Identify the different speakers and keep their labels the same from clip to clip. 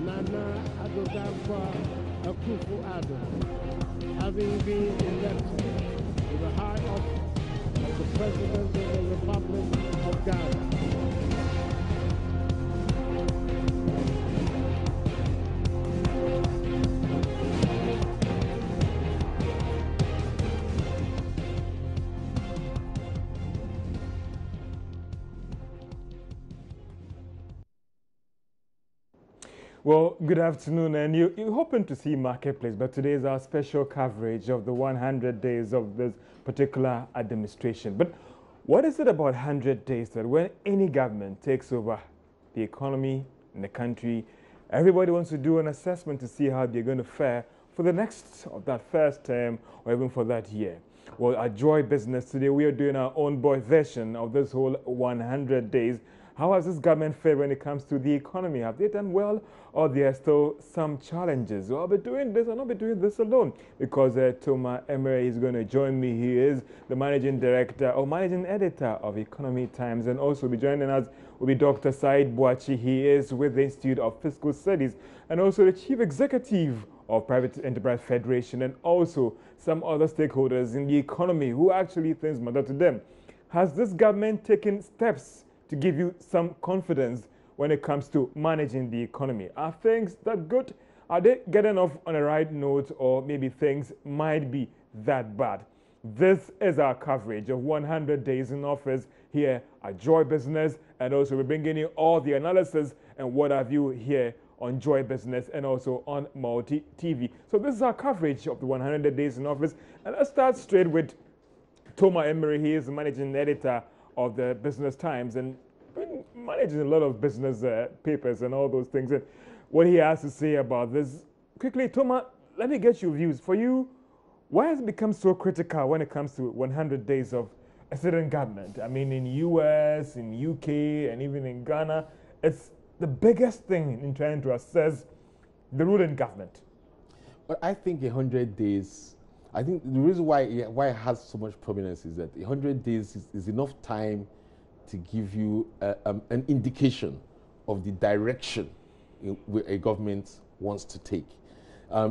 Speaker 1: Nana Addo Dankwa Akufo-Addo, having been elected to the high office of the President of the Republic of Ghana.
Speaker 2: Well, good afternoon, and you're hoping to see Marketplace, but today is our special coverage of the 100 days of this particular administration. But what is it about 100 days that when any government takes over the economy in the country, everybody wants to do an assessment to see how they're going to fare for the next of that first term or even for that year? Well, at Joy Business today, we are doing our own boy version of this whole 100 days. How has this government fared when it comes to the economy? Have they done well, or there are still some challenges? Well, I'll be doing this, I'll not be doing this alone, because Toma Emery is going to join me. He is the managing director or managing editor of Economy Times, and also be joining us will be Dr. Said Boachi. He is with the Institute of Fiscal Studies and also the chief executive of Private Enterprise Federation, and also some other stakeholders in the economy who actually things matter to them. Has this government taken steps to give you some confidence when it comes to managing the economy? Are things that good? Are they getting off on a right note, or maybe things might be that bad? This is our coverage of 100 days in office here at Joy Business, and also we're bringing you all the analysis and what have you here on Joy Business and also on Multi TV. So this is our coverage of the 100 days in office, and let's start straight with Toma Emery. He is the managing editor of the Business Times and been managing a lot of business papers and all those things. And what he has to say about this. Quickly, Toma, let me get your views. For you, why has it become so critical when it comes to 100 days of a certain government? I mean, in US, in UK, and even in Ghana, it's the biggest thing in trying to assess the ruling government.
Speaker 3: But I think 100 days, I think the reason why it has so much prominence is that 100 days is enough time to give you an indication of the direction a government wants to take.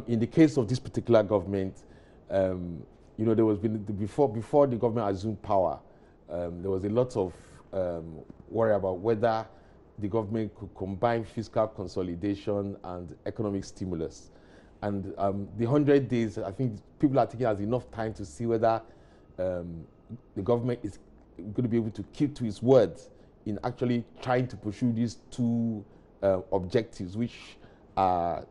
Speaker 3: In the case of this particular government, you know, there was been before the government assumed power, there was a lot of worry about whether the government could combine fiscal consolidation and economic stimulus. And the 100 days, I think people are taking as enough time to see whether the government is going to be able to keep to its word in actually trying to pursue these two objectives, which are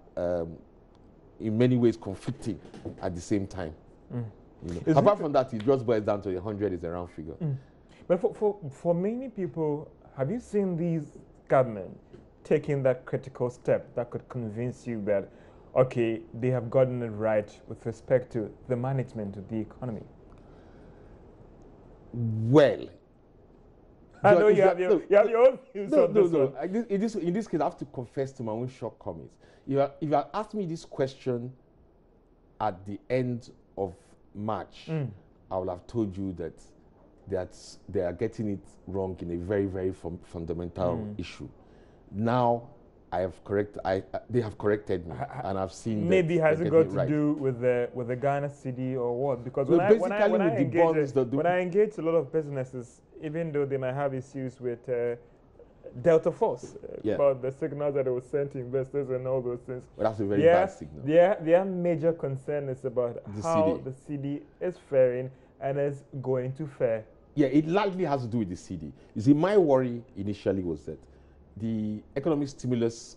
Speaker 3: in many ways conflicting at the same time. You know. Apart from that, it just boils down to 100 is a round figure.
Speaker 2: But for many people, have you seen these government taking that critical step that could convince you that, okay, they have gotten it right with respect to the management of the economy?
Speaker 3: Well,
Speaker 2: I know you have your own views on this one.
Speaker 3: In this case, I have to confess to my own shortcomings. If you had asked me this question at the end of March, I would have told you that they are getting it wrong in a very, very fundamental issue. Now, they have corrected me, and I've seen.
Speaker 2: Maybe has it got to do with the Ghana cedi or what? Because when I engage a lot of businesses, even though they might have issues with Delta Force about the signals that it was sent to investors and all those things.
Speaker 3: Well, that's a very bad signal.
Speaker 2: Their major concern is about how the cedi is faring and is going to fare.
Speaker 3: Yeah, it largely has to do with the cedi. You see, my worry initially was that the economic stimulus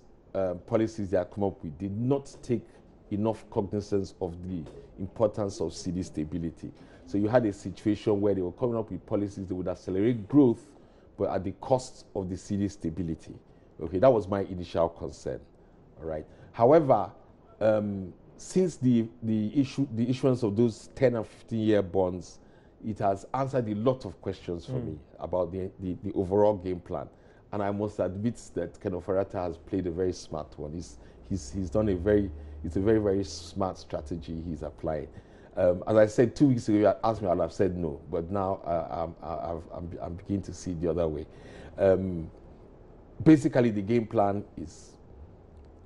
Speaker 3: policies they have come up with did not take enough cognizance of the importance of cedi stability. So you had a situation where they were coming up with policies that would accelerate growth, but at the cost of the cedi stability. Okay, that was my initial concern. All right. However, since the issuance of those 10 and 15-year bonds, it has answered a lot of questions for me about the overall game plan. And I must admit that Ken Offerata has played a very smart one. He's done it's a very, very smart strategy he's applying. As I said 2 weeks ago, you asked me, I'd have said no, but now I'm beginning to see it the other way. Basically, the game plan is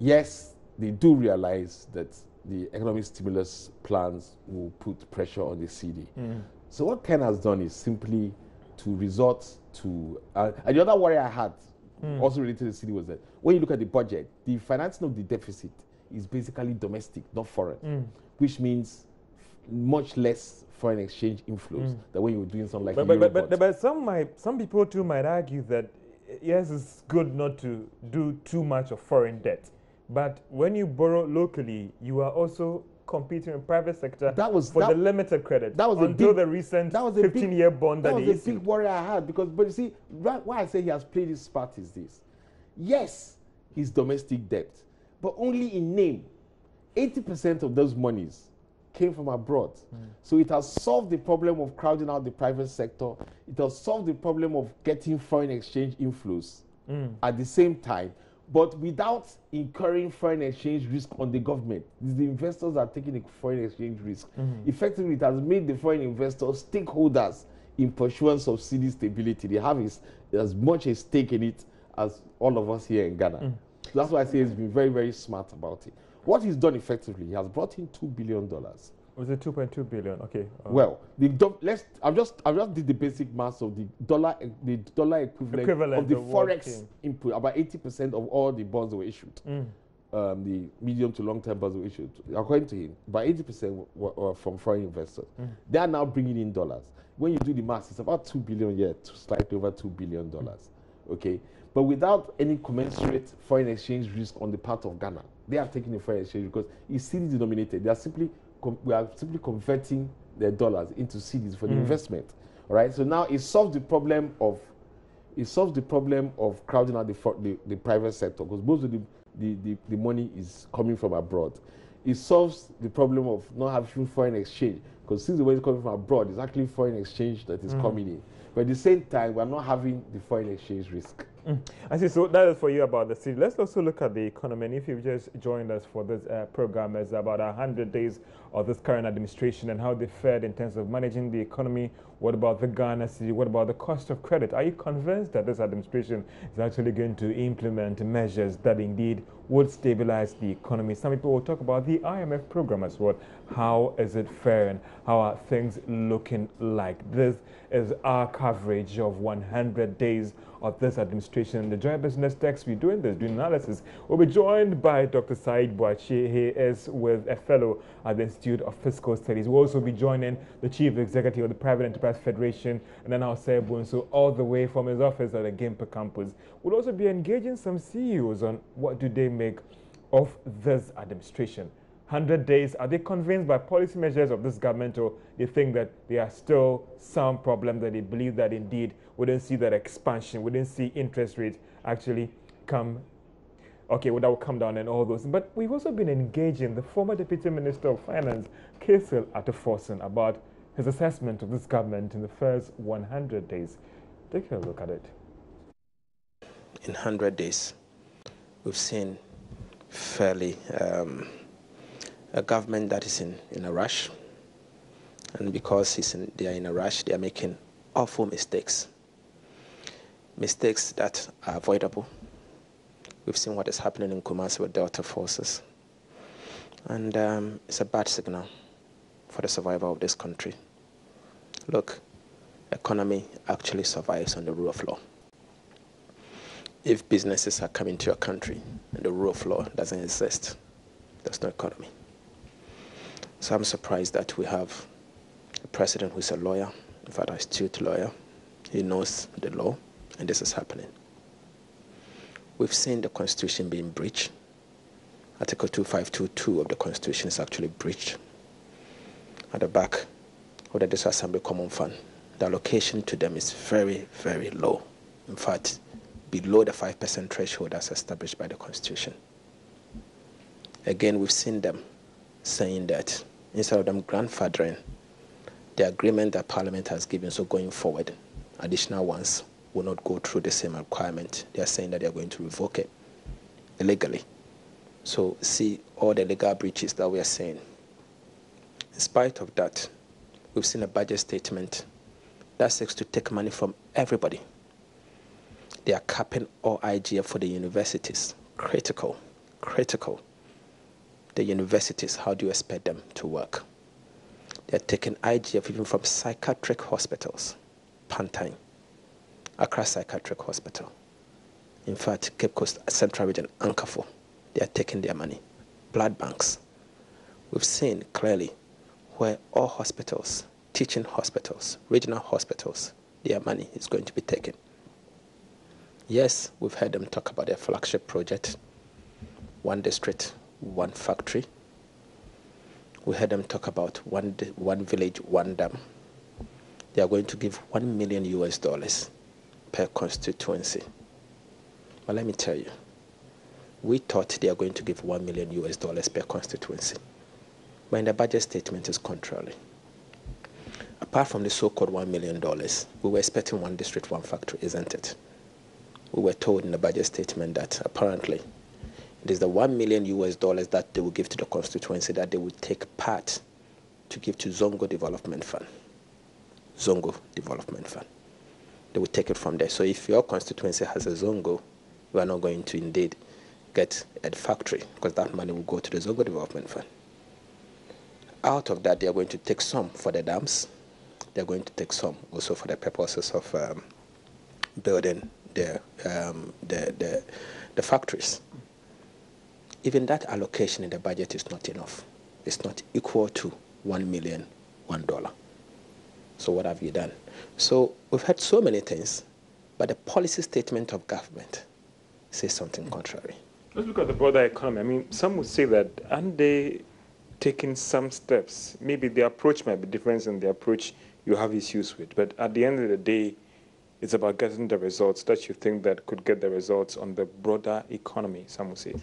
Speaker 3: yes, they do realize that the economic stimulus plans will put pressure on the cedi. So what Ken has done is simply to resort to, and the other worry I had also related to the city was that when you look at the budget, the financing of the deficit is basically domestic, not foreign, which means much less foreign exchange inflows than when you're doing something like
Speaker 2: but some people too might argue that yes, it's good not to do too much of foreign debt, but when you borrow locally, you are also competing in private sector for the limited credit. That was until the recent 15-year bond that they issued.
Speaker 3: That was a big worry I had because, but you see, why I say he has played his part is this: yes, his domestic debt, but only in name. 80% of those monies came from abroad. So it has solved the problem of crowding out the private sector. It has solved the problem of getting foreign exchange inflows at the same time, but without incurring foreign exchange risk on the government. The investors are taking the foreign exchange risk. Effectively, it has made the foreign investors stakeholders in pursuance of cedi stability. They have as much a stake in it as all of us here in Ghana. So that's why I say he's been very, very smart about it. What he's done effectively, he has brought in $2 billion.
Speaker 2: Was it 2.2 billion? Okay.
Speaker 3: Well, I've just did the basic math of the dollar equivalent of the forex input. About 80% of all the bonds that were issued, the medium to long term bonds were issued, according to him, about 80% were from foreign investors. They are now bringing in dollars. When you do the math, it's about 2 billion yet, slightly over $2 billion. Okay, but without any commensurate foreign exchange risk on the part of Ghana. They are taking the foreign exchange because it's cedi denominated. We are simply converting their dollars into cedis for the investment. All right. So now it solves the problem of crowding out the private sector because most of the money is coming from abroad. It solves the problem of not having foreign exchange because since the money is coming from abroad, it's actually foreign exchange that is coming in. But at the same time, we're not having the foreign exchange risk.
Speaker 2: I see. So that is for you about the city. Let's also look at the economy. And if you've just joined us for this program, it's about 100 days of this current administration and how they fared in terms of managing the economy. What about the Ghana city? What about the cost of credit? Are you convinced that this administration is actually going to implement measures that indeed would stabilize the economy? Some people will talk about the IMF program as well. How is it faring? How are things looking like? This is our coverage of 100 days of this administration. The Joy Business Desk, we're doing analysis. We'll be joined by Dr. Said Boachi. He is with a fellow at the Institute of Fiscal Studies. We'll also be joining the Chief Executive of the Private Enterprise Federation, and then our Sebo, so all the way from his office at the Gimpa campus. We'll also be engaging some CEOs on what do they make of this administration. 100 days, are they convinced by policy measures of this government, or they think that there are still some problems that they believe that indeed we didn't see that expansion, we didn't see interest rates actually come, okay, well, that will come down and all those. But we've also been engaging the former Deputy Minister of Finance, Kasil Atuforsen, about his assessment of this government in the first 100 days. Take a look at it.
Speaker 4: In 100 days, we've seen fairly a government that is in a rush, and because they are in a rush, they are making awful mistakes that are avoidable. We've seen what is happening in Kumasi with Delta forces, and it's a bad signal for the survival of this country. Look, economy actually survives on the rule of law. If businesses are coming to your country and the rule of law doesn't exist, there's no economy. So I'm surprised that we have a president who's a lawyer, in fact, an astute lawyer. He knows the law, and this is happening. We've seen the Constitution being breached. Article 2522 of the Constitution is actually breached. At the back of the District Assembly Common Fund, the allocation to them is very, very low. In fact, below the 5% threshold that's established by the Constitution. Again, we've seen them saying that instead of them grandfathering the agreement that Parliament has given, so going forward, additional ones will not go through the same requirement. They are saying that they are going to revoke it illegally. So see all the legal breaches that we are saying. In spite of that, we've seen a budget statement that seeks to take money from everybody. They are capping all IGF for the universities. Critical. critical. The universities, how do you expect them to work? They're taking IGF even from psychiatric hospitals, Pantine, Accra Psychiatric Hospital. In fact, Cape Coast Central Region, Ankafo, they are taking their money. Blood banks. We've seen clearly where all hospitals, teaching hospitals, regional hospitals, their money is going to be taken. Yes, we've heard them talk about their flagship project, one district, one factory. We heard them talk about one village, one dam. They are going to give $1 million per constituency. But let me tell you, we thought they are going to give $1 million per constituency. But in the budget statement is contrary. Apart from the so-called $1 million, we were expecting one district, one factory, isn't it? We were told in the budget statement that apparently it is the $1 million that they will give to the constituency that they will take part to give to Zongo Development Fund. Zongo Development Fund. They will take it from there. So if your constituency has a Zongo, you are not going to indeed get a factory because that money will go to the Zongo Development Fund. Out of that, they are going to take some for the dams. They are going to take some also for the purposes of building the factories. Even that allocation in the budget is not enough. It's not equal to $1 million. So what have you done? So we've had so many things, but the policy statement of government says something contrary.
Speaker 2: Let's look at the broader economy. I mean, some would say that aren't they taking some steps? Maybe the approach might be different than the approach you have issues with, but at the end of the day, it's about getting the results that you think that could get the results on the broader economy, some would say.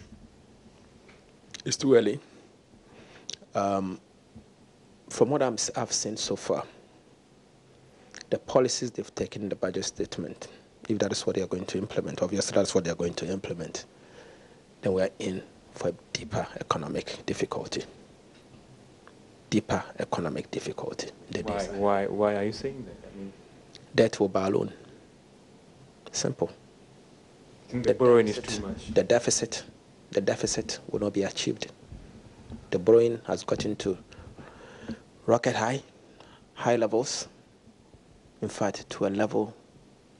Speaker 4: It's too early. From what I've seen so far, the policies they've taken in the budget statement, if that is what they are going to implement, obviously that's what they are going to implement, then we are in for deeper economic difficulty. Deeper economic difficulty.
Speaker 2: Why are you saying that? I mean,
Speaker 4: debt will balloon. Simple.
Speaker 2: The borrowing is too much.
Speaker 4: The deficit will not be achieved. The borrowing has gotten to rocket high levels. In fact, to a level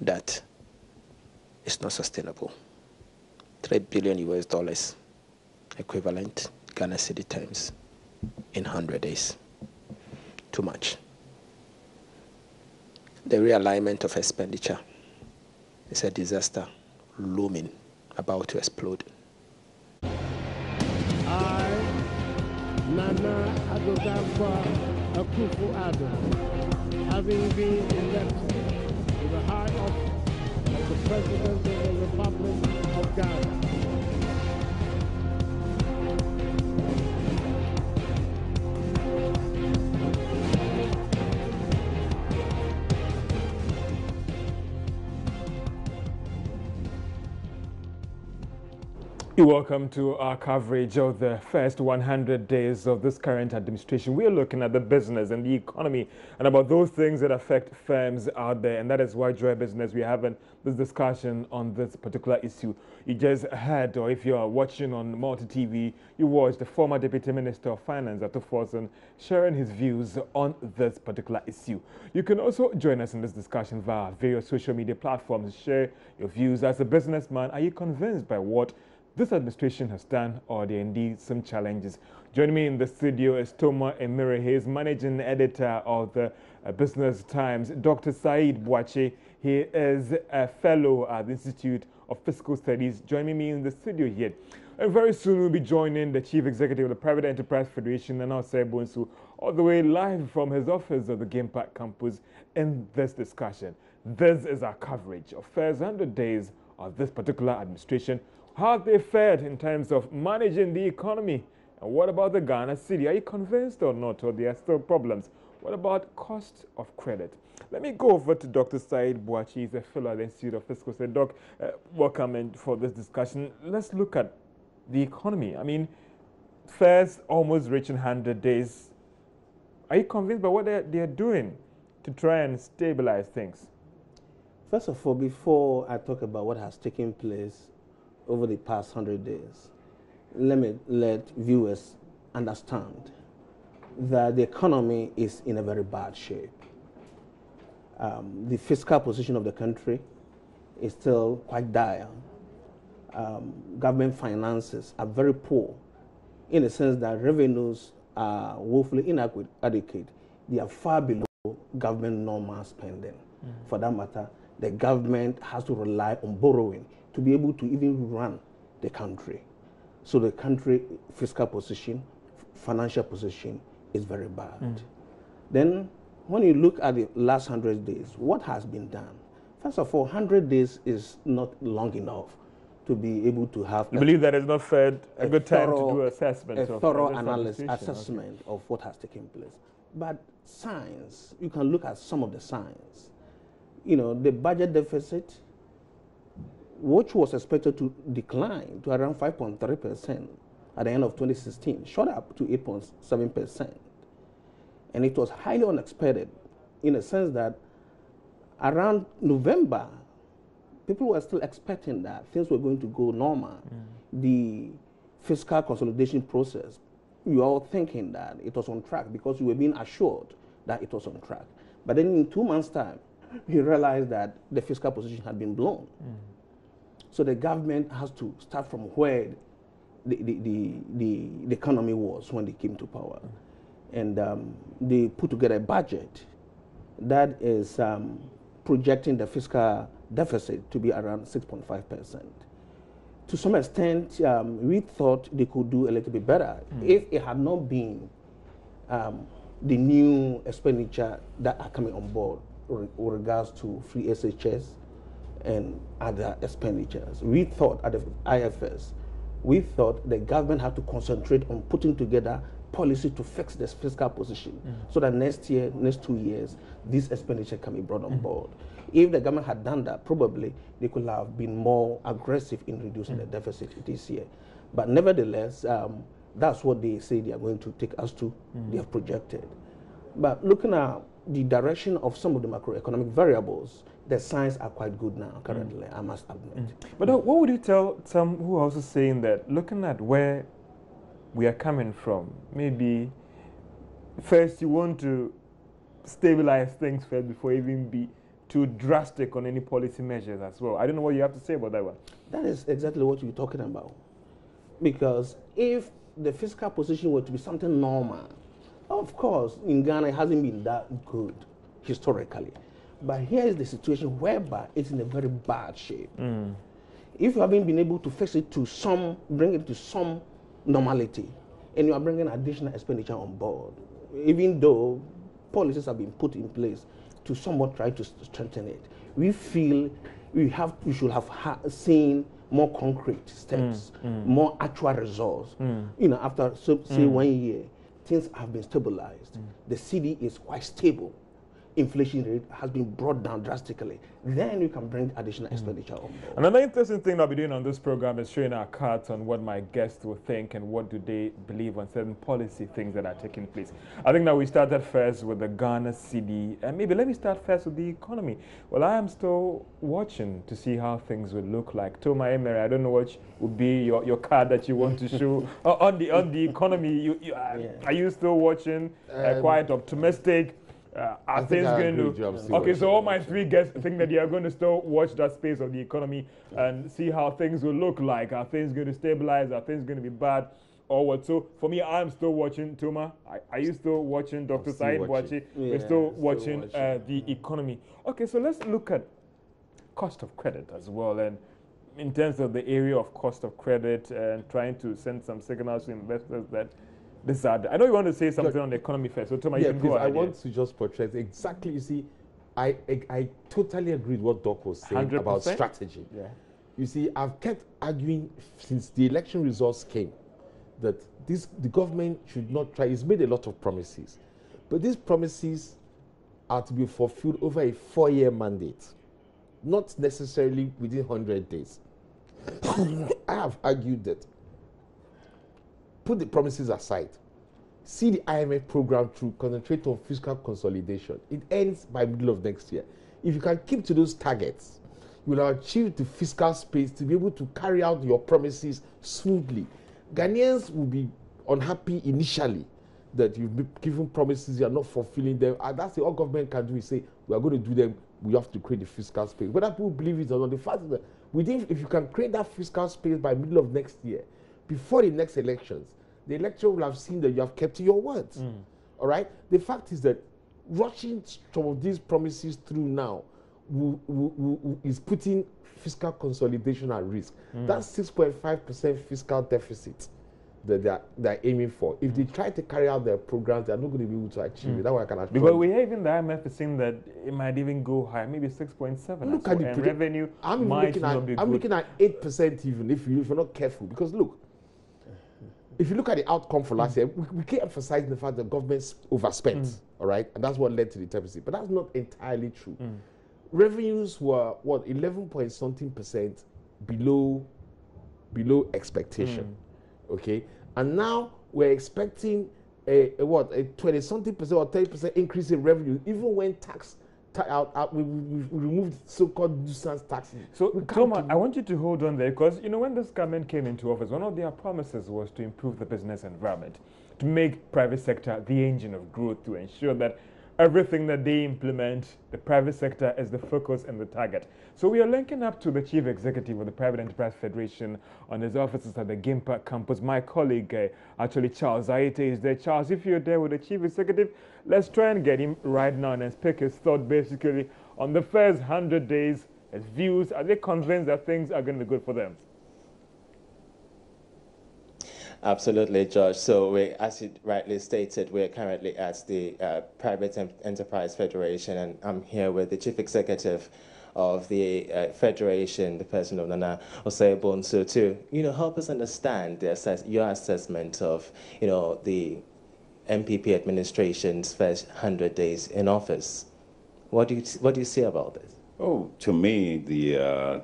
Speaker 4: that is not sustainable. $3 billion equivalent Ghana cedi times in 100 days. Too much. The realignment of expenditure is a disaster looming, about to explode.
Speaker 1: I, Nana Addo Akufo-Addo, having been elected to the high office of the President of the Republic of Ghana,
Speaker 2: Welcome to our coverage of the first 100 days of this current administration. We are looking at the business and the economy and about those things that affect firms out there. And that is why Joy Business, we're having this discussion on this particular issue. You just heard, or if you're watching on Multi-TV, you watched the former Deputy Minister of Finance, Ato Forson, sharing his views on this particular issue. You can also join us in this discussion via various social media platforms. Share your views. As a businessman, are you convinced by what this administration has done, or are there indeed some challenges? Joining me in the studio is Toma Emire. He is managing editor of the Business Times. Dr. Said Boakye, he is a fellow at the Institute of Fiscal Studies, joining me in the studio here. And very soon we'll be joining the Chief Executive of the Private Enterprise Federation, Nana Osei-Bonsu, all the way live from his office of the Game Park campus in this discussion. This is our coverage of first 100 days of this particular administration. How have they fared in terms of managing the economy? And what about the Ghana cedi? Are you convinced or not, or there are still problems? What about cost of credit? Let me go over to Dr. Said Boakye. He's a fellow at the Institute of Fiscal Studies. Doc, welcome for this discussion. Let's look at the economy. I mean, first almost reaching 100 days. Are you convinced by what they're doing to try and stabilize things?
Speaker 5: First of all, before I talk about what has taken place over the past 100 days, let me let viewers understand that the economy is in a very bad shape. The fiscal position of the country is still quite dire. Government finances are very poor in the sense that revenues are woefully inadequate. They are far below government normal spending. For that matter, the government has to rely on borrowing to be able to even run the country. So the country fiscal position, financial position is very bad. Then when you look at the last 100 days, what has been done? First of all, 100 days is not long enough to be able to have
Speaker 2: You believe that it's not fair, a good time to do assessment
Speaker 5: a
Speaker 2: of
Speaker 5: thorough
Speaker 2: this
Speaker 5: analysis,
Speaker 2: administration?
Speaker 5: assessment of what has taken place. But signs, you can look at some of the signs. You know, the budget deficit, which was expected to decline to around 5.3% at the end of 2016, shot up to 8.7%. And it was highly unexpected in the sense that around November, people were still expecting that things were going to go normal. The fiscal consolidation process, you were all thinking that it was on track because you were being assured that it was on track. But then in 2 months' time, you realized that the fiscal position had been blown. So the government has to start from where the economy was when they came to power. And they put together a budget that is projecting the fiscal deficit to be around 6.5%. To some extent, we thought they could do a little bit better if it had not been the new expenditure that are coming on board with regards to free SHS and other expenditures. We thought at the IFS, we thought the government had to concentrate on putting together policy to fix this fiscal position so that next year, next 2 years, this expenditure can be brought on board. If the government had done that, probably they could have been more aggressive in reducing the deficit this year. But nevertheless, that's what they say they are going to take us to, they have projected. But looking at the direction of some of the macroeconomic variables, the signs are quite good now currently, I must admit.
Speaker 2: But what would you tell some who are also saying that, looking at where we are coming from, maybe first you want to stabilize things first before even be too drastic on any policy measures as well? I don't know what you have to say about that one.
Speaker 5: That is exactly what you're talking about. Because if the fiscal position were to be something normal, of course, in Ghana it hasn't been that good historically. But here is the situation whereby it's in a very bad shape. If you haven't been able to fix it to some, bring it to some normality, and you are bringing additional expenditure on board, even though policies have been put in place to somewhat try to strengthen it, we feel we should have seen more concrete steps, more actual results. You know, after say 1 year, things have been stabilized. The city is quite stable. Inflation rate has been brought down drastically. Then you can bring additional expenditure on board.
Speaker 2: Another interesting thing I'll be doing on this program is showing our cards on what my guests will think and what do they believe on certain policy things that are taking place. I think that we started first with the Ghana cedi, and maybe let me start first with the economy. Well, I am still watching to see how things will look like. Toma Emery, I don't know what would be your card that you want to show on the economy. Are you still watching? Quite optimistic? Are things going to... Okay, so all my three guests think that they are going to still watch that space of the economy and see how things will look like. Are things going to stabilize? Are things going to be bad? Or what? So for me, I'm still watching. Toma, are you still watching? Dr. Said Boachi, we're still watching the economy. Okay, so let's look at cost of credit as well. And in terms of the area of cost of credit and trying to send some signals to investors that this I know you want to say something on the economy first. So Toma, you can go ahead.
Speaker 3: I want to just portray exactly. You see, I totally agree with what Doc was saying 100%? About strategy. Yeah. You see, I've kept arguing since the election results came that the government should not try. It's made a lot of promises, but these promises are to be fulfilled over a 4-year mandate, not necessarily within 100 days. I have argued that. Put the promises aside. See the IMF program through, concentrate on fiscal consolidation. It ends by middle of next year. If you can keep to those targets, you will achieve the fiscal space to be able to carry out your promises smoothly. Ghanaians will be unhappy initially that you've been given promises, you are not fulfilling them. And that's all government can do is say, we are going to do them, we have to create the fiscal space. Whether people believe it or not, the fact is that if you can create that fiscal space by middle of next year, before the next elections, the electorate will have seen that you have kept to your words. All right? The fact is that rushing some of these promises through now is putting fiscal consolidation at risk. That's 6.5% fiscal deficit that they're aiming for. If they try to carry out their programs, they're not going to be able to achieve it. That's why I can assure
Speaker 2: Because
Speaker 3: you.
Speaker 2: we hear even the IMF is saying that it might even go higher, maybe 6.7.
Speaker 3: Look at the
Speaker 2: and revenue might not be good.
Speaker 3: I'm looking at 8% even if you're not careful. Because look, if you look at the outcome for last year, we keep emphasizing the fact that government overspent, all right? And that's what led to the deficit. But that's not entirely true. Revenues were, 11-point-something% below expectation, okay? And now we're expecting a 20-something% or 30% increase in revenue, even when we removed so-called nuisance taxes.
Speaker 2: So, Thomas, I want you to hold on there because, when this government came into office, one of their promises was to improve the business environment, to make private sector the engine of growth, to ensure that everything that they implement, the private sector is the focus and the target. So we are linking up to the Chief Executive of the Private Enterprise Federation on his offices at the Gimpa campus. My colleague, Charles Aite, is there. Charles, if you're there with the Chief Executive, let's try and get him right now and speak his thought basically on the first 100 days, his views. Are they convinced that things are going to be good for them?
Speaker 6: Absolutely, George. So, as you rightly stated, we're currently at the Private Enterprise Federation, and I'm here with the Chief Executive of the Federation, the person of Nana Osei-Bonsu, to help us understand your assessment of the MPP administration's first 100 days in office. What do you say about this?
Speaker 7: Oh, to me, the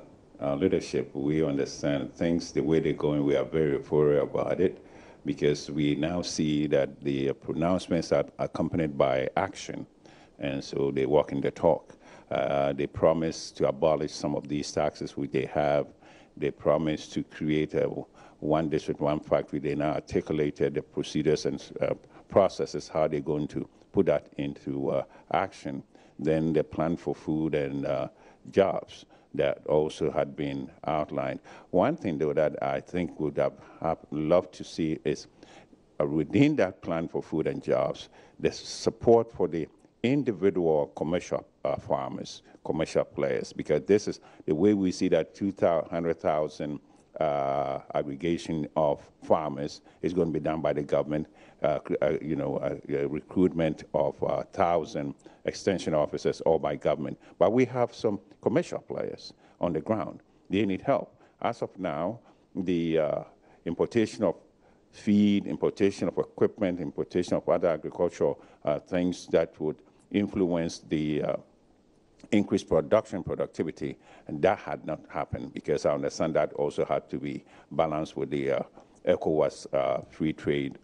Speaker 7: leadership, we understand things the way they're going. We are very euphoric about it because we now see that the pronouncements are accompanied by action, and so they walk in the talk. They promise to abolish some of these taxes which they have. They promise to create a one district, one factory. They now articulated the procedures and processes, how they're going to put that into action. Then the plan for food and jobs that also had been outlined. One thing, though, that I think would have loved to see is within that plan for food and jobs, the support for the individual commercial farmers, commercial players, because this is the way we see that 200,000 aggregation of farmers is going to be done by the government, recruitment of 1,000 extension officers all by government. But we have some commercial players on the ground. They need help. As of now, the importation of feed, importation of equipment, importation of other agricultural things that would influence the increased productivity, and that had not happened because I understand that also had to be balanced with the ECOWAS free trade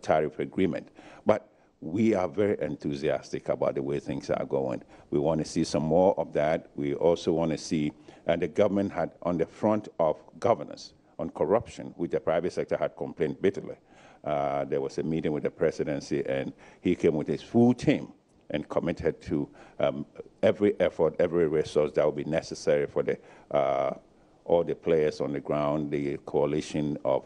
Speaker 7: tariff agreement. But we are very enthusiastic about the way things are going. We want to see some more of that. We also want to see, and the government had on the front of governance on corruption, which the private sector had complained bitterly. There was a meeting with the presidency, and he came with his full team and committed to every effort, every resource that would be necessary for all the players on the ground, the coalition of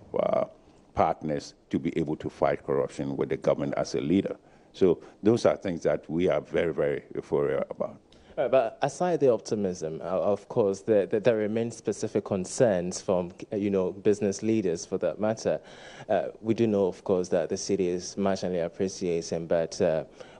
Speaker 7: partners to be able to fight corruption with the government as a leader. So those are things that we are very, very euphoric about.
Speaker 6: But aside the optimism, of course, there remain specific concerns from business leaders, for that matter. We do know, of course, that the city is marginally appreciating, but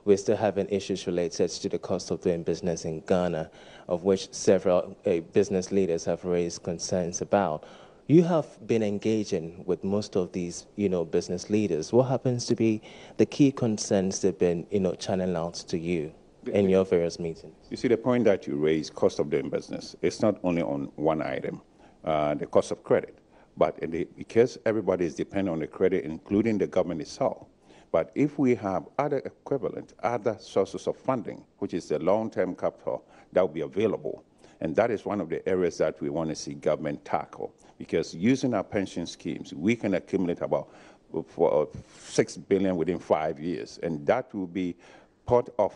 Speaker 6: we're still having issues related to the cost of doing business in Ghana, of which several business leaders have raised concerns about. You have been engaging with most of these, business leaders. What happens to be the key concerns that have been, channeled out to you in your various meetings?
Speaker 7: You see, the point that you raise, cost of doing business, it's not only on one item, the cost of credit, but because everybody is dependent on the credit, including the government itself. But if we have other equivalent, other sources of funding, which is the long-term capital that will be available, and that is one of the areas that we want to see government tackle. because using our pension schemes, we can accumulate about for 6 billion within 5 years, and that will be part of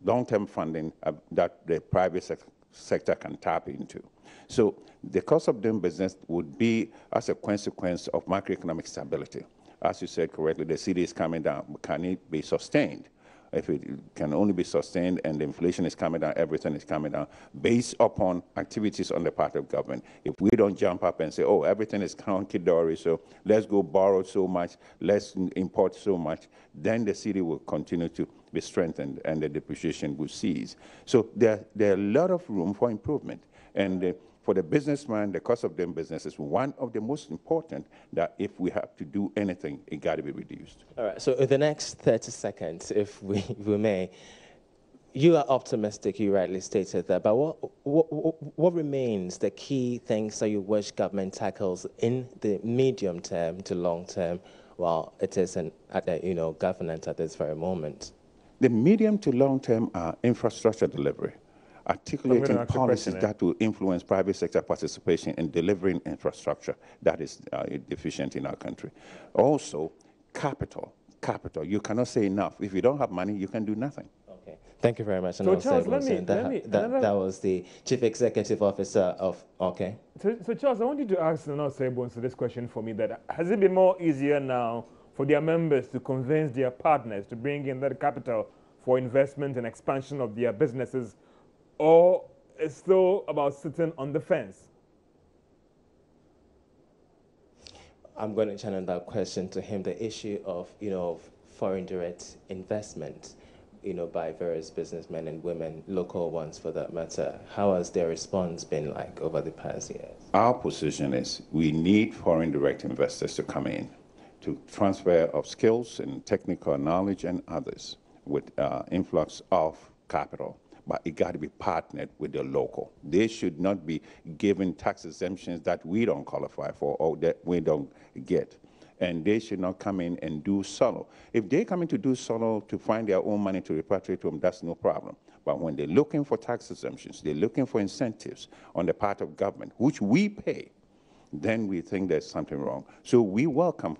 Speaker 7: long-term funding that the private sector can tap into. So the cost of doing business would be as a consequence of macroeconomic stability. As you said correctly, the city is coming down. Can it be sustained? If it can only be sustained and the inflation is coming down, everything is coming down, based upon activities on the part of government. If we don't jump up and say, oh, everything is hunky-dory, so let's go borrow so much, let's import so much, then the city will continue to be strengthened and the depreciation will cease. So there are a lot of room for improvement. And for the businessman, the cost of doing business is one of the most important, that if we have to do anything, it got to be reduced.
Speaker 6: All right, so in the next 30 seconds, if we may, you are optimistic, you rightly stated that, but what remains the key things that you wish government tackles in the medium term to long term while it is governance at this very moment?
Speaker 7: The medium to long term are infrastructure delivery, articulating policies that will influence private sector participation in delivering infrastructure that is deficient in our country. Also, capital. You cannot say enough. If you don't have money, you can do nothing.
Speaker 6: Okay, thank you very much.
Speaker 2: So Charles,
Speaker 6: that was the Chief Executive Officer of, okay.
Speaker 2: So Charles, I want you to ask Nana Sebon this question for me, that has it been more easier now for their members to convince their partners to bring in that capital for investment and expansion of their businesses, or it's still about sitting on the fence?
Speaker 6: I'm going to channel that question to him. The issue of, foreign direct investment, by various businessmen and women, local ones for that matter. How has their response been like over the past years?
Speaker 7: Our position is we need foreign direct investors to come in to transfer of skills and technical knowledge and others with influx of capital. But it got to be partnered with the local. They should not be given tax exemptions that we don't qualify for or that we don't get. And they should not come in and do solo. If they come in to do solo to find their own money to repatriate to them, that's no problem. But when they're looking for tax exemptions, they're looking for incentives on the part of government, which we pay, then we think there's something wrong. So we welcome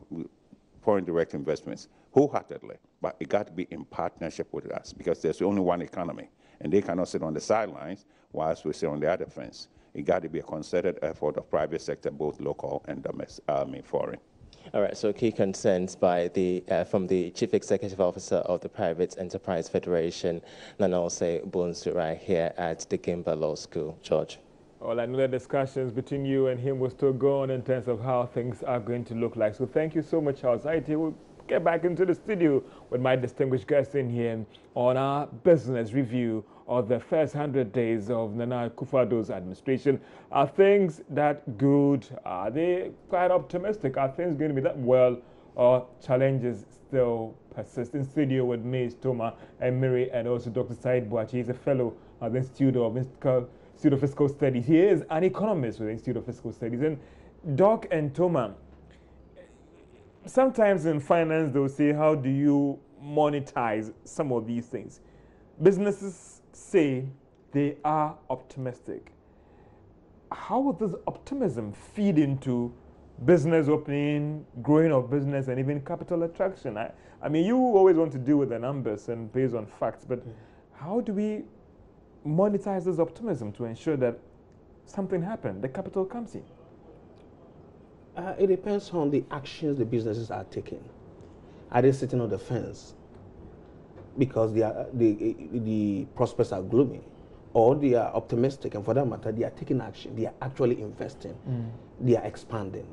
Speaker 7: foreign direct investments wholeheartedly, but it got to be in partnership with us, because there's only one economy. And they cannot sit on the sidelines whilst we sit on the other fence. It got to be a concerted effort of private sector, both local and domestic, foreign.
Speaker 6: All right, so key concerns from the Chief Executive Officer of the Private Enterprise Federation, Nanose Bonsu, right here at the Kimber Law School. George.
Speaker 2: Well, I know the discussions between you and him will still go on in terms of how things are going to look like. So thank you so much, Charles. We'll get back into the studio with my distinguished guest in here on our business review of the first 100 days of Nana Akufo-Addo's administration. Are things that good? Are they quite optimistic? Are things going to be that well, or challenges still persist? In studio with me is Toma and Miri, and also Dr. Said Boachi. He's a fellow at the Institute of Fiscal Studies. He is an economist with the Institute of Fiscal Studies. And Doc and Toma, sometimes in finance, they'll say, how do you monetize some of these things? Businesses say they are optimistic. How will this optimism feed into business opening, growing of business, and even capital attraction? I mean, you always want to deal with the numbers and based on facts, but how do we monetize this optimism to ensure that something happens, the capital comes in?
Speaker 5: It depends on the actions the businesses are taking. Are they sitting on the fence because the prospects are gloomy, or they are optimistic, and for that matter, they are taking action. They are actually investing. They are expanding,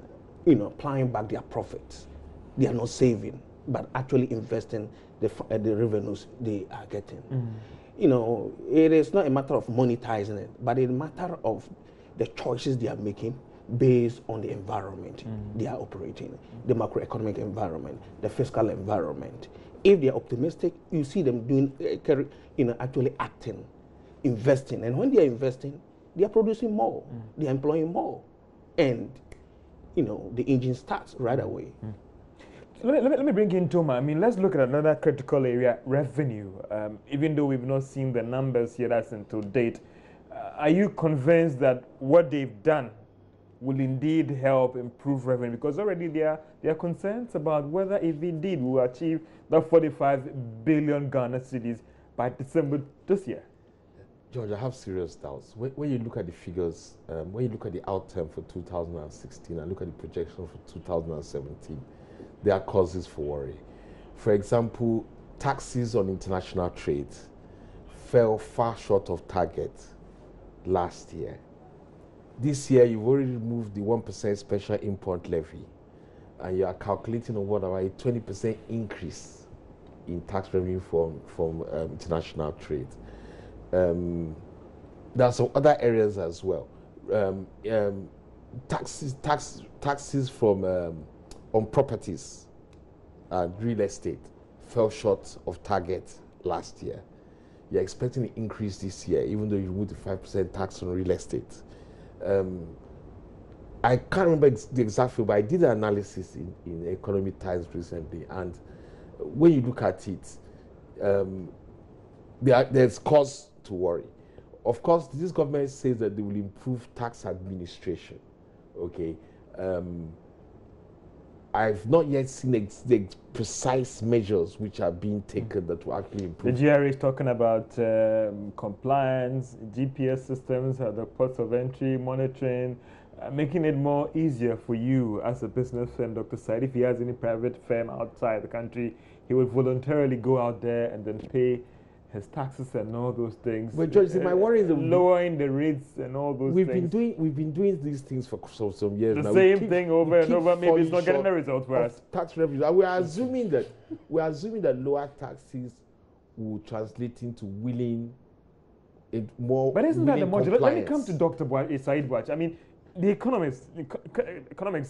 Speaker 5: plowing back their profits. They are not saving, but actually investing the revenues they are getting. It is not a matter of monetizing it, but it's a matter of the choices they are making based on the environment they are operating, the macroeconomic environment, the fiscal environment. If they are optimistic, you see them doing, actually acting, investing. And when they are investing, they are producing more, they are employing more. And, the engine starts right away.
Speaker 2: Let me bring in Toma. I mean, let's look at another critical area, revenue. Even though we've not seen the numbers here, that's until date, are you convinced that what they've done will indeed help improve revenue? Because already there are concerns about whether if indeed we will achieve the 45 billion Ghana cedis by December this year.
Speaker 3: George, I have serious doubts. When you look at the figures, when you look at the outturn for 2016 and look at the projection for 2017, there are causes for worry. For example, taxes on international trade fell far short of target last year. This year, you've already removed the 1% special import levy, and you are calculating on what about a 20% increase in tax revenue from international trade. There are some other areas as well. Taxes from on properties and real estate fell short of target last year. You're expecting an increase this year, even though you removed the 5% tax on real estate. I can't remember the exact figure, but I did an analysis in Economic Times recently, and when you look at it, there's cause to worry. Of course, this government says that they will improve tax administration. Okay, I've not yet seen the precise measures which are being taken that will actually improve.
Speaker 2: The GRA is talking about compliance, GPS systems, the ports of entry, monitoring, making it more easier for you as a business firm, Dr. Said. If he has any private firm outside the country, he would voluntarily go out there and then pay his taxes and all those things.
Speaker 3: But George, my worry is
Speaker 2: lowering the rates and all those things.
Speaker 3: We've been doing these things for some years now.
Speaker 2: The same thing over and over. Maybe it's not getting the result for us.
Speaker 3: Tax revenue. And we're assuming that lower taxes will translate into more.
Speaker 2: But isn't that the module? Let me come to Dr. Said Bouachi. I mean, the economics.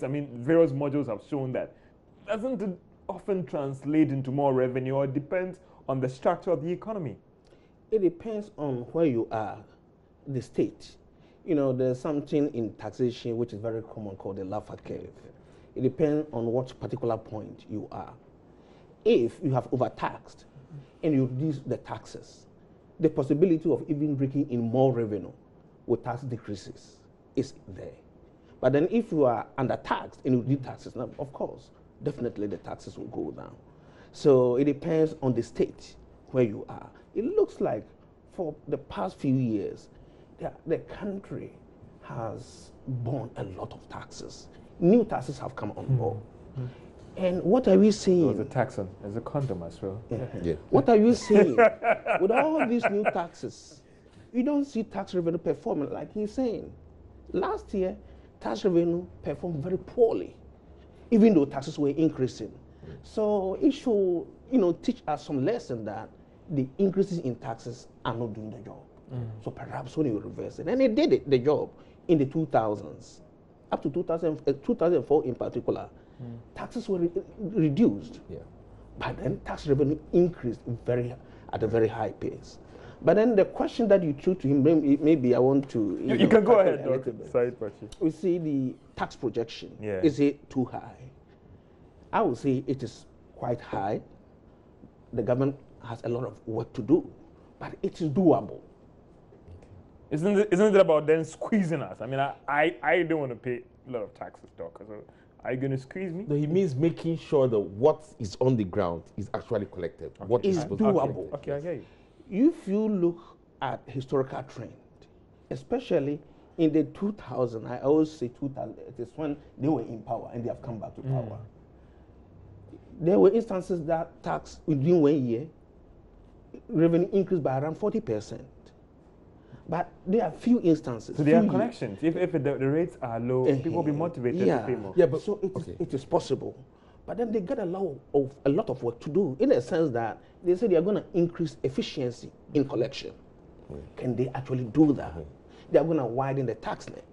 Speaker 2: I mean, various modules have shown that doesn't it often translate into more revenue, or it depends on the structure of the economy?
Speaker 5: It depends on where you are, the state. You know, there's something in taxation which is very common called the Laffer curve. It depends on what particular point you are. If you have overtaxed and you reduce the taxes, the possibility of even breaking in more revenue with tax decreases is there. But then if you are undertaxed and you reduce taxes, now, of course, definitely the taxes will go down. So it depends on the state where you are. It looks like for the past few years, the country has borne a lot of taxes. New taxes have come on board. And what are we seeing?
Speaker 2: There was a tax on, there's a condom as well.
Speaker 3: Yeah.
Speaker 5: What are you seeing? With all these new taxes, you don't see tax revenue performing like he's saying. Last year, tax revenue performed very poorly, even though taxes were increasing. So it should, teach us some lesson that the increases in taxes are not doing the job. So perhaps when you reverse it, and it did the job in the 2000s, up to 2004 in particular, taxes were reduced. Yeah. But then tax revenue increased at a very high pace. But then the question that you threw to him, maybe I want to...
Speaker 2: You can go ahead, Dr. Said Bouachi.
Speaker 5: We see the tax projection.
Speaker 2: Yeah.
Speaker 5: Is it too high? I would say it is quite high. The government has a lot of work to do, but it is doable.
Speaker 2: Isn't it about then squeezing us? I mean, I don't want to pay a lot of taxes, Doctor. So are you going to squeeze me?
Speaker 3: No, he means making sure that what is on the ground is actually collected.
Speaker 2: Okay.
Speaker 3: What
Speaker 5: is doable.
Speaker 2: Okay, I get you.
Speaker 5: If you look at historical trend, especially in the 2000, I always say 2000, it is when they were in power and they have come back to power. There were instances that tax within 1 year, revenue increased by around 40%. But there are few instances.
Speaker 2: So there are connections. If the rates are low, people will be motivated to pay more.
Speaker 5: Yeah, but so it is possible. But then they got a lot of work to do, in a sense that they say they are going to increase efficiency in collection. Can they actually do that? They are going to widen the tax net.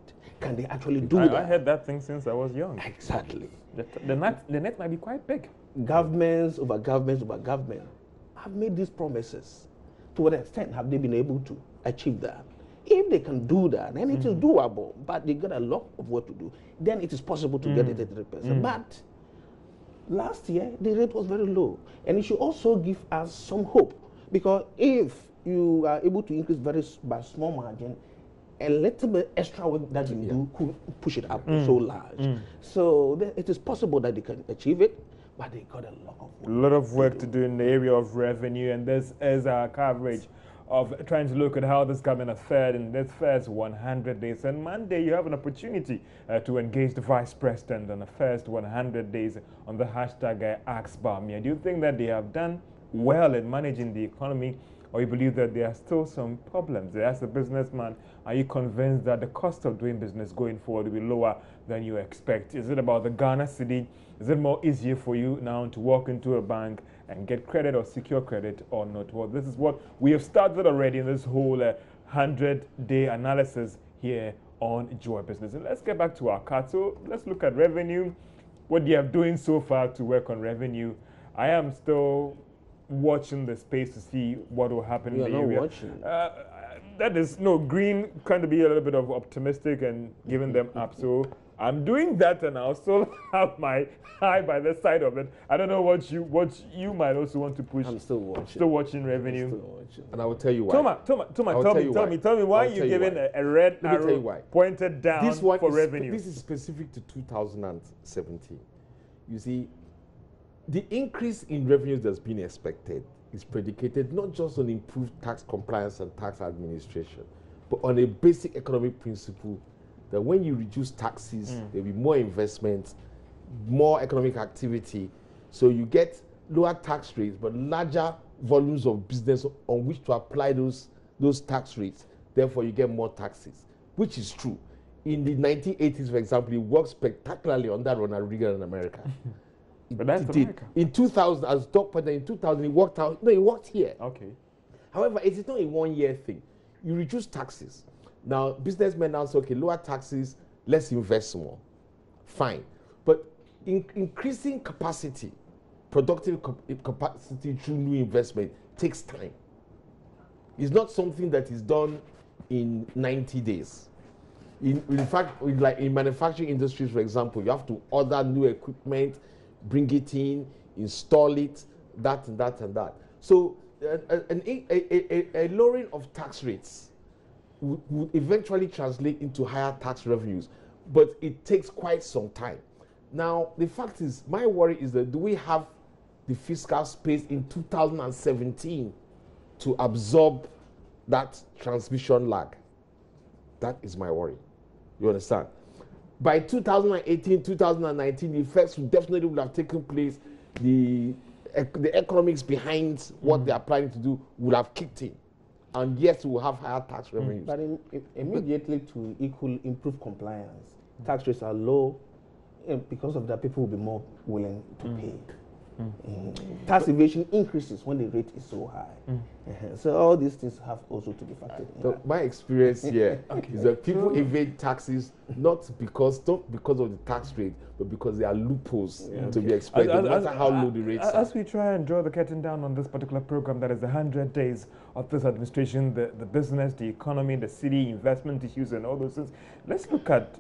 Speaker 5: Can they actually do that?
Speaker 2: I heard that thing since I was young.
Speaker 5: Exactly.
Speaker 2: The net might be quite big.
Speaker 5: Governments over governments over government have made these promises. To what extent have they been able to achieve that? If they can do that, then it is doable, but they got a lot of work to do. Then it is possible to get it at 33%. But last year, the rate was very low. And it should also give us some hope. Because if you are able to increase by small margin, a little bit extra work that you do could push it up so large. So it is possible that they can achieve it, but they got a lot of work.
Speaker 2: A lot of work to do in the area of revenue, and this is our coverage of trying to look at how this government has fared in this first 100 days. And Monday, you have an opportunity to engage the Vice President on the first 100 days on the hashtag askbawumia. Do you think that they have done well in managing the economy, or you believe that there are still some problems? As a businessman, are you convinced that the cost of doing business going forward will be lower than you expect? Is it about the Ghana cedi? Is it more easier for you now to walk into a bank and get credit or secure credit or not? Well, this is what we have started already in this whole 100-day analysis here on Joy Business. And let's get back to our card. So let's look at revenue, what you are doing so far to work on revenue. I am still watching the space to see what will happen in the area.
Speaker 5: Watching.
Speaker 2: That is, no, green trying to be a little bit of optimistic and giving them up. So I'm doing that, and I'll still have my eye by the side of it. I don't know what you might also want to push.
Speaker 5: I'm still watching.
Speaker 2: Still watching revenue.
Speaker 5: Still watching.
Speaker 3: And I will tell you why.
Speaker 2: Tell me why you're giving a red arrow pointed down for revenue.
Speaker 3: This is specific to 2017. You see, the increase in revenues that's been expected is predicated not just on improved tax compliance and tax administration, but on a basic economic principle that when you reduce taxes, there'll be more investment, more economic activity, so you get lower tax rates, but larger volumes of business on which to apply those tax rates. Therefore, you get more taxes, which is true. In the 1980s, for example, it worked spectacularly under Ronald Reagan in America.
Speaker 2: But that's America.
Speaker 3: In 2000, as Doc pointed out, in 2000, it worked out. No, it worked here.
Speaker 2: Okay.
Speaker 3: However, it is not a one-year thing. You reduce taxes. Now, businessmen now say, okay, lower taxes, let's invest more. Fine. But increasing capacity, productive capacity through new investment takes time. It's not something that is done in 90 days. In fact, like in manufacturing industries, for example, you have to order new equipment, bring it in, install it, that and that and that. So a lowering of tax rates would eventually translate into higher tax revenues, but it takes quite some time. Now, the fact is, my worry is that do we have the fiscal space in 2017 to absorb that transmission lag? That is my worry. You understand? By 2018, 2019, the effects definitely would have taken place. The economics behind what they are planning to do would have kicked in. And yes, we will have higher tax revenues.
Speaker 5: But immediately to improve compliance, tax rates are low, and because of that, people will be more willing to pay. Tax evasion increases when the rate is so high. So all these things have also to be factored in.
Speaker 3: So my experience here is that people evade taxes not because of the tax rate, but because there are loopholes to be expected, no matter how low the rates are.
Speaker 2: As we try and draw the curtain down on this particular program, that is 100 days of this administration, the business, the economy, the city, investment issues, and all those things, let's look at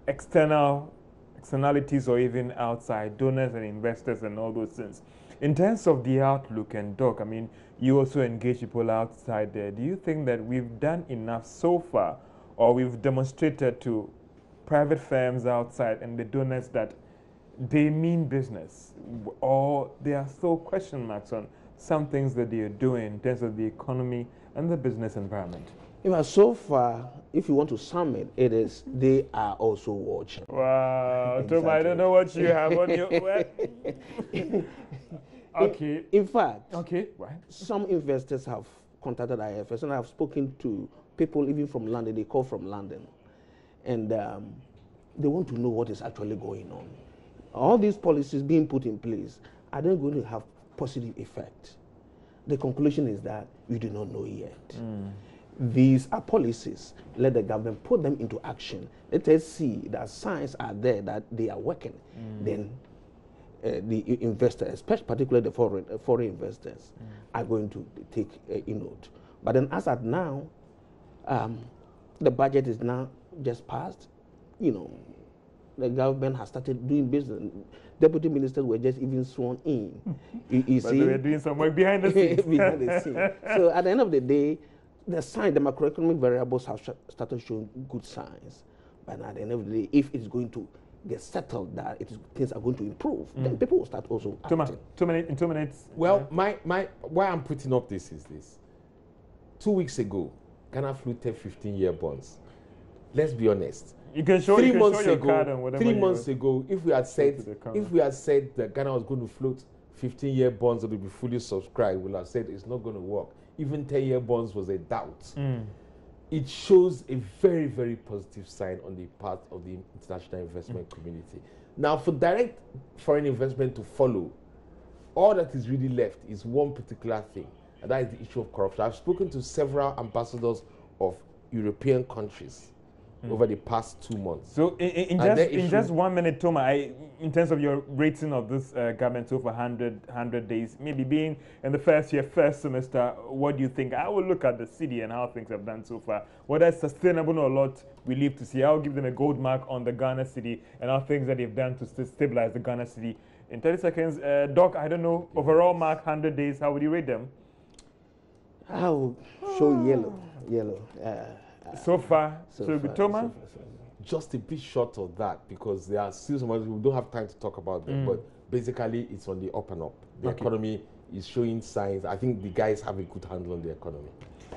Speaker 2: externalities or even outside donors and investors and all those things. In terms of the outlook, and Doc, I mean, you also engage people outside there. Do you think that we've done enough so far, or we've demonstrated to private firms outside and the donors that they mean business, or there are still question marks on some things that they are doing in terms of the economy and the business environment?
Speaker 5: So far, if you want to sum it, it is they are also watching.
Speaker 2: Wow, exactly. Tom, I don't know what you have on your Okay.
Speaker 5: In fact,
Speaker 2: right.
Speaker 5: Some investors have contacted IFS, and I've spoken to people even from London. They call from London, and they want to know what is actually going on. All these policies being put in place, are they going to have positive effect? The conclusion is that we do not know yet. These are policies. Let the government put them into action. Let us see that signs are there that they are working. Then the investors, especially particularly the foreign investors, are going to take a note. But then as at now, the budget is now just passed. You know, the government has started doing business. Deputy ministers were just even sworn in. You
Speaker 2: but
Speaker 5: see,
Speaker 2: they were doing some work behind the scenes.
Speaker 5: behind the scenes. So at the end of the day, the macroeconomic variables have started showing good signs. But at the end of the day, if it's going to get settled that things are going to improve, then people will start also acting.
Speaker 2: 2 minutes, in 2 minutes.
Speaker 3: Well, why I'm putting up this is this. 2 weeks ago, Ghana floated 15-year bonds. Let's be honest.
Speaker 2: You can show,
Speaker 3: 3
Speaker 2: you can
Speaker 3: months
Speaker 2: show your
Speaker 3: ago,
Speaker 2: card and whatever
Speaker 3: 3 months ago, if we had said that Ghana was going to float 15-year bonds that would be fully subscribed, we'll have said it's not going to work. Even 10-year bonds was a doubt. It shows a very, very positive sign on the part of the international investment community. Now, for direct foreign investment to follow, all that is really left is one particular thing, and that is the issue of corruption. I've spoken to several ambassadors of European countries over the past 2 months.
Speaker 2: So in just 1 minute, Toma, in terms of your rating of this government over 100 days, maybe being in the first semester, what do you think? I will look at the city and how things have done so far. Whether it's sustainable or not, we leave to see. I'll give them a gold mark on the Ghana city and how things that they've done to stabilize the Ghana city. In 30 seconds, Doc, I don't know, overall mark 100 days, how would you rate them?
Speaker 5: I will show yellow.
Speaker 2: So far, Toma?
Speaker 3: Just a bit short of that, because there are still some others. We don't have time to talk about them, but basically it's on the up and up. The economy is showing signs. I think the guys have a good handle on the economy.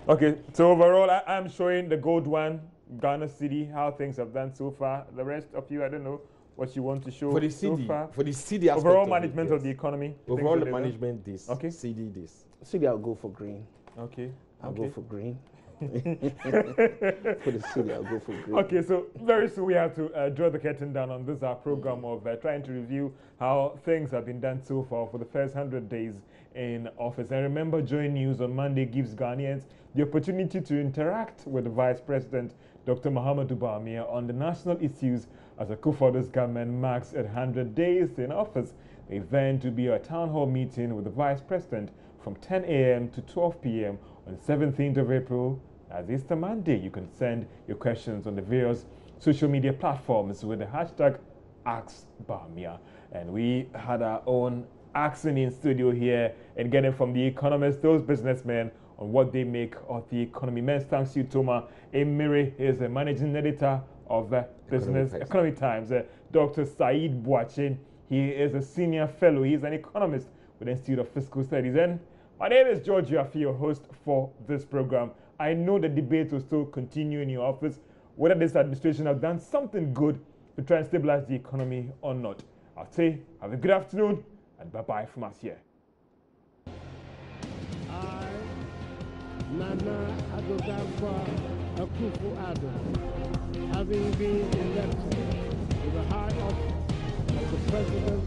Speaker 2: Okay, so overall, I'm showing the gold one, Ghana City, how things have done so far. The rest of you, I don't know what you want to show
Speaker 3: for the city,
Speaker 2: so far.
Speaker 3: For the city aspect
Speaker 2: overall
Speaker 3: of
Speaker 2: management
Speaker 3: it,
Speaker 2: of the economy.
Speaker 3: Overall the management, this.
Speaker 2: Okay.
Speaker 3: CD, this.
Speaker 5: CD, I'll go for green.
Speaker 2: Okay.
Speaker 5: I'll go for green. For the city, I'll go for green.
Speaker 2: Okay, so very soon we have to draw the curtain down on this program of trying to review how things have been done so far for the first 100 days in office. And remember, Joy News on Monday gives Ghanaians the opportunity to interact with the Vice President, Dr. Mahamudu Bawumia, on the national issues as Akufo-Addo's government marks 100 days in office. The event will be a town hall meeting with the Vice President from 10 a.m. to 12 p.m. on 17th of April. As Easter Monday, you can send your questions on the various social media platforms with the hashtag askbawumia. And we had our own accent in studio here and getting from the economists, those businessmen, on what they make of the economy. Many thanks to Toma Emiri, is a managing editor of Economic Times. Dr. Said Boachin, he is a senior fellow. He's an economist with the Institute of Fiscal Studies. And my name is George Yafi, your host for this program. I know the debate will still continue in your office, whether this administration has done something good to try and stabilize the economy or not. I'll say, have a good afternoon, and bye-bye from us here.
Speaker 1: I, Nana Addo Akufo-Addo, having been elected to the high office of the President